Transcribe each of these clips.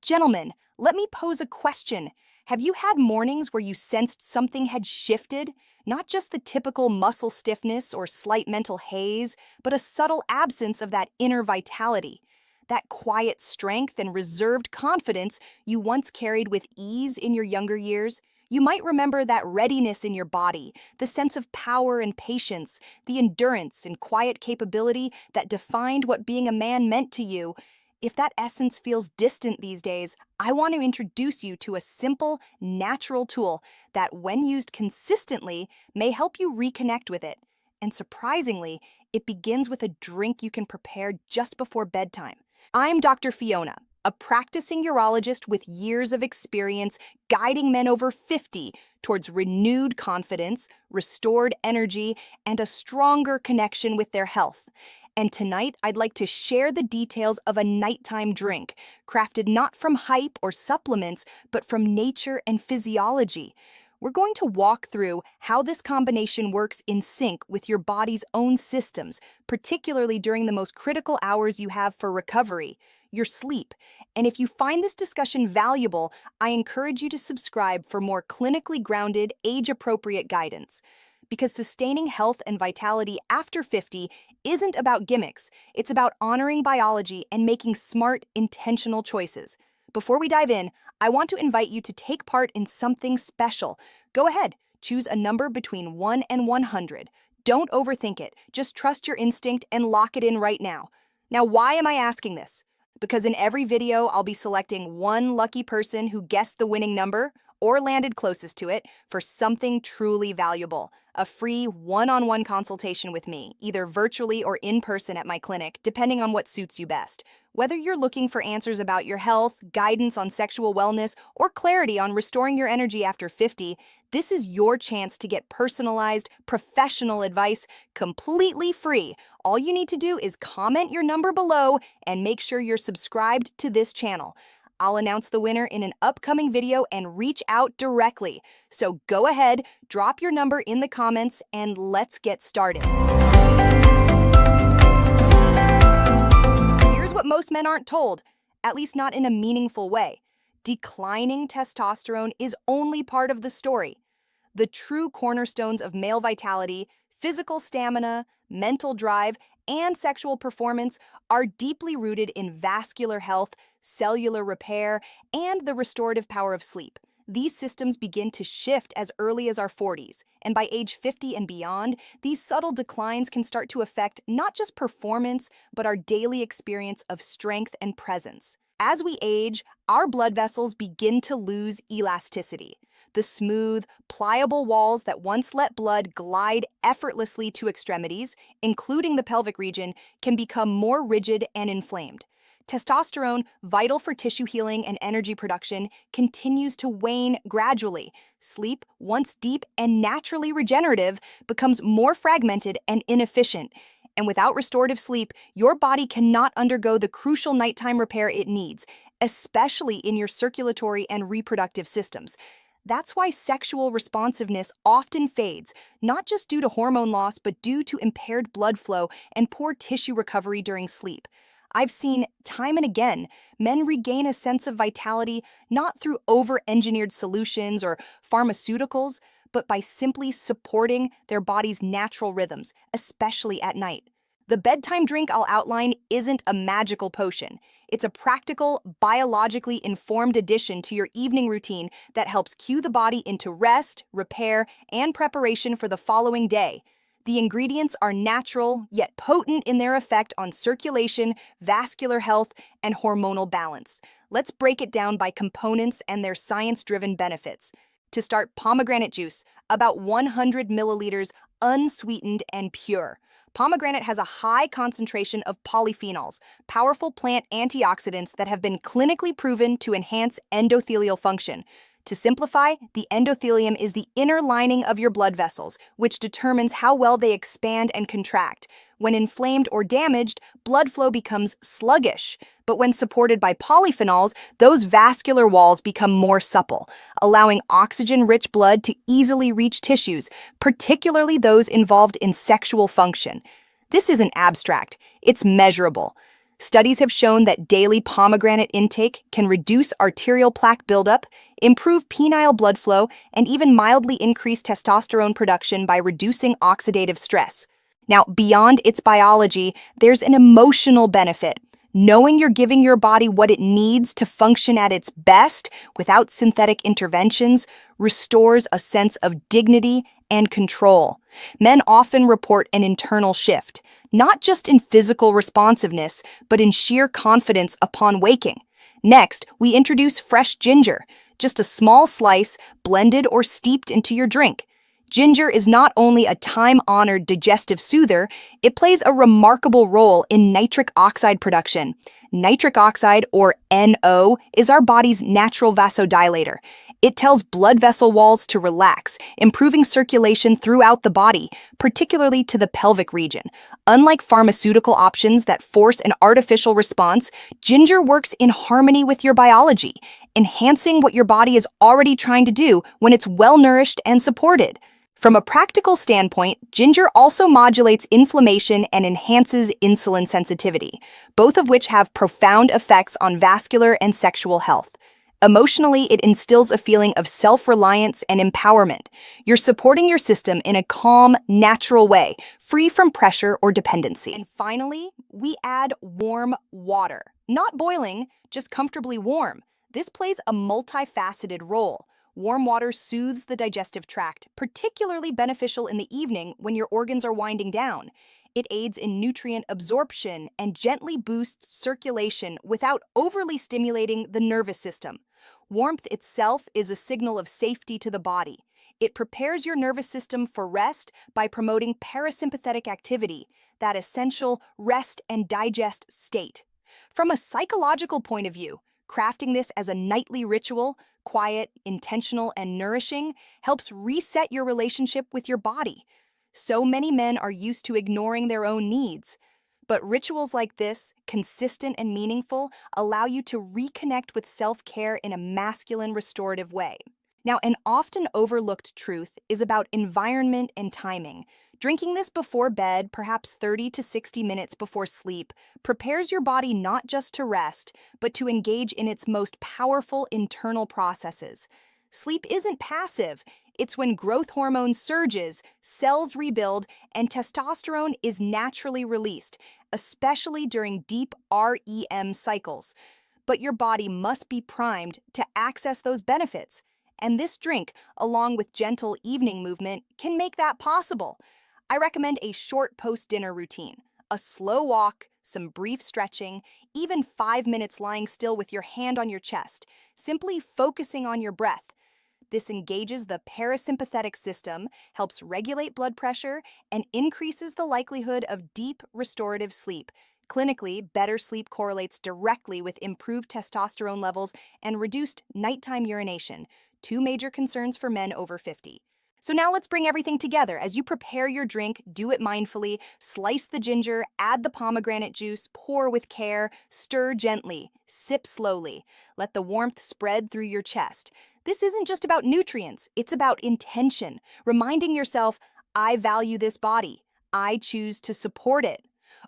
Gentlemen, let me pose a question. Have you had mornings where you sensed something had shifted? Not just the typical muscle stiffness or slight mental haze, but a subtle absence of that inner vitality. That quiet strength and reserved confidence you once carried with ease in your younger years. You might remember that readiness in your body, the sense of power and patience, the endurance and quiet capability that defined what being a man meant to you. If that essence feels distant these days, I want to introduce you to a simple, natural tool that, when used consistently, may help you reconnect with it. And surprisingly, it begins with a drink you can prepare just before bedtime. I'm Dr. Fiona, a practicing urologist with years of experience guiding men over 50 towards renewed confidence, restored energy, and a stronger connection with their health. And tonight, I'd like to share the details of a nighttime drink, crafted not from hype or supplements, but from nature and physiology. We're going to walk through how this combination works in sync with your body's own systems, particularly during the most critical hours you have for recovery, your sleep. And if you find this discussion valuable, I encourage you to subscribe for more clinically grounded, age-appropriate guidance. Because sustaining health and vitality after 50 isn't about gimmicks. It's about honoring biology and making smart, intentional choices. Before we dive in, I want to invite you to take part in something special. Go ahead, choose a number between 1 and 100. Don't overthink it. Just trust your instinct and lock it in right now. Now, why am I asking this? Because in every video, I'll be selecting one lucky person who guessed the winning number or landed closest to it for something truly valuable. A free one-on-one consultation with me, either virtually or in person at my clinic, depending on what suits you best. Whether you're looking for answers about your health, guidance on sexual wellness, or clarity on restoring your energy after 50, this is your chance to get personalized, professional advice completely free. All you need to do is comment your number below and make sure you're subscribed to this channel. I'll announce the winner in an upcoming video and reach out directly. So go ahead, drop your number in the comments, and let's get started. Here's what most men aren't told, at least not in a meaningful way. Declining testosterone is only part of the story. The true cornerstones of male vitality, physical stamina, mental drive, and sexual performance are deeply rooted in vascular health, cellular repair, and the restorative power of sleep. These systems begin to shift as early as our 40s, and by age 50 and beyond, these subtle declines can start to affect not just performance, but our daily experience of strength and presence. As we age, our blood vessels begin to lose elasticity. The smooth, pliable walls that once let blood glide effortlessly to extremities, including the pelvic region, can become more rigid and inflamed. Testosterone, vital for tissue healing and energy production, continues to wane gradually. Sleep, once deep and naturally regenerative, becomes more fragmented and inefficient. And without restorative sleep, your body cannot undergo the crucial nighttime repair it needs, especially in your circulatory and reproductive systems. That's why sexual responsiveness often fades, not just due to hormone loss, but due to impaired blood flow and poor tissue recovery during sleep. I've seen time and again men regain a sense of vitality not through over-engineered solutions or pharmaceuticals, but by simply supporting their body's natural rhythms, especially at night. The bedtime drink I'll outline isn't a magical potion. It's a practical, biologically informed addition to your evening routine that helps cue the body into rest, repair, and preparation for the following day. The ingredients are natural, yet potent in their effect on circulation, vascular health, and hormonal balance. Let's break it down by components and their science-driven benefits. To start, pomegranate juice, about 100 milliliters, unsweetened and pure. Pomegranate has a high concentration of polyphenols, powerful plant antioxidants that have been clinically proven to enhance endothelial function. To simplify, the endothelium is the inner lining of your blood vessels, which determines how well they expand and contract. When inflamed or damaged, blood flow becomes sluggish. But when supported by polyphenols, those vascular walls become more supple, allowing oxygen-rich blood to easily reach tissues, particularly those involved in sexual function. This isn't abstract, it's measurable. Studies have shown that daily pomegranate intake can reduce arterial plaque buildup, improve penile blood flow, and even mildly increase testosterone production by reducing oxidative stress. Now, beyond its biology, there's an emotional benefit. Knowing you're giving your body what it needs to function at its best without synthetic interventions restores a sense of dignity and control. Men often report an internal shift, not just in physical responsiveness, but in sheer confidence upon waking. Next, we introduce fresh ginger, just a small slice blended or steeped into your drink. Ginger is not only a time-honored digestive soother, it plays a remarkable role in nitric oxide production. Nitric oxide, or NO, is our body's natural vasodilator. It tells blood vessel walls to relax, improving circulation throughout the body, particularly to the pelvic region. Unlike pharmaceutical options that force an artificial response, ginger works in harmony with your biology, enhancing what your body is already trying to do when it's well-nourished and supported. From a practical standpoint, ginger also modulates inflammation and enhances insulin sensitivity, both of which have profound effects on vascular and sexual health. Emotionally, it instills a feeling of self-reliance and empowerment. You're supporting your system in a calm, natural way, free from pressure or dependency. And finally, we add warm water. Not boiling, just comfortably warm. This plays a multifaceted role. Warm water soothes the digestive tract, particularly beneficial in the evening when your organs are winding down. It aids in nutrient absorption and gently boosts circulation without overly stimulating the nervous system. Warmth itself is a signal of safety to the body. It prepares your nervous system for rest by promoting parasympathetic activity, that essential rest and digest state. From a psychological point of view, crafting this as a nightly ritual, quiet, intentional, and nourishing, helps reset your relationship with your body. So many men are used to ignoring their own needs. But rituals like this, consistent and meaningful, allow you to reconnect with self-care in a masculine, restorative way. Now, an often overlooked truth is about environment and timing. Drinking this before bed, perhaps 30 to 60 minutes before sleep, prepares your body not just to rest, but to engage in its most powerful internal processes. Sleep isn't passive. It's when growth hormone surges, cells rebuild, and testosterone is naturally released, especially during deep REM cycles. But your body must be primed to access those benefits. And this drink, along with gentle evening movement, can make that possible. I recommend a short post-dinner routine, a slow walk, some brief stretching, even 5 minutes lying still with your hand on your chest, simply focusing on your breath. This engages the parasympathetic system, helps regulate blood pressure, and increases the likelihood of deep, restorative sleep. Clinically, better sleep correlates directly with improved testosterone levels and reduced nighttime urination, two major concerns for men over 50. So now let's bring everything together. As you prepare your drink, do it mindfully, slice the ginger, add the pomegranate juice, pour with care, stir gently, sip slowly. Let the warmth spread through your chest. This isn't just about nutrients, it's about intention, reminding yourself, I value this body. I choose to support it.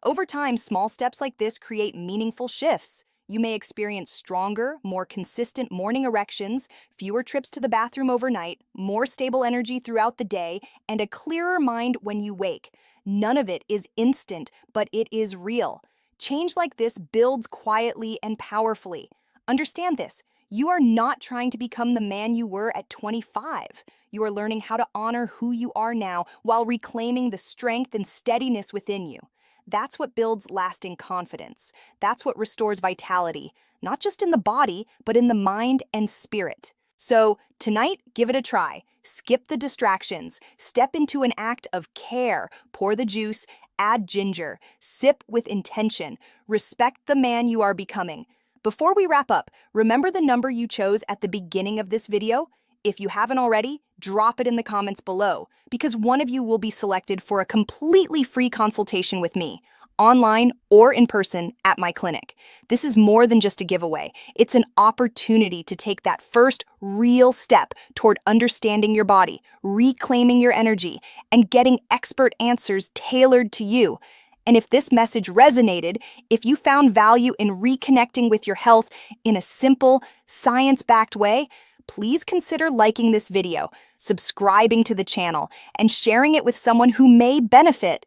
Over time, small steps like this create meaningful shifts. You may experience stronger, more consistent morning erections, fewer trips to the bathroom overnight, more stable energy throughout the day, and a clearer mind when you wake. None of it is instant, but it is real. Change like this builds quietly and powerfully. Understand this. You are not trying to become the man you were at 25. You are learning how to honor who you are now while reclaiming the strength and steadiness within you. That's what builds lasting confidence. That's what restores vitality, not just in the body, but in the mind and spirit. So tonight, give it a try. Skip the distractions. Step into an act of care. Pour the juice. Add ginger. Sip with intention. Respect the man you are becoming. Before we wrap up, remember the number you chose at the beginning of this video? If you haven't already, drop it in the comments below, because one of you will be selected for a completely free consultation with me, online or in person at my clinic. This is more than just a giveaway. It's an opportunity to take that first real step toward understanding your body, reclaiming your energy, and getting expert answers tailored to you. And if this message resonated, if you found value in reconnecting with your health in a simple, science-backed way, please consider liking this video, subscribing to the channel, and sharing it with someone who may benefit.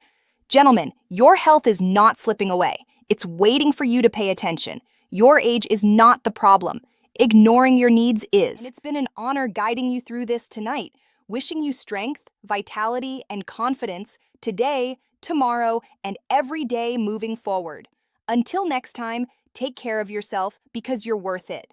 Gentlemen, your health is not slipping away. It's waiting for you to pay attention. Your age is not the problem. Ignoring your needs is. And it's been an honor guiding you through this tonight, wishing you strength, vitality, and confidence today, tomorrow, and every day moving forward. Until next time, take care of yourself because you're worth it.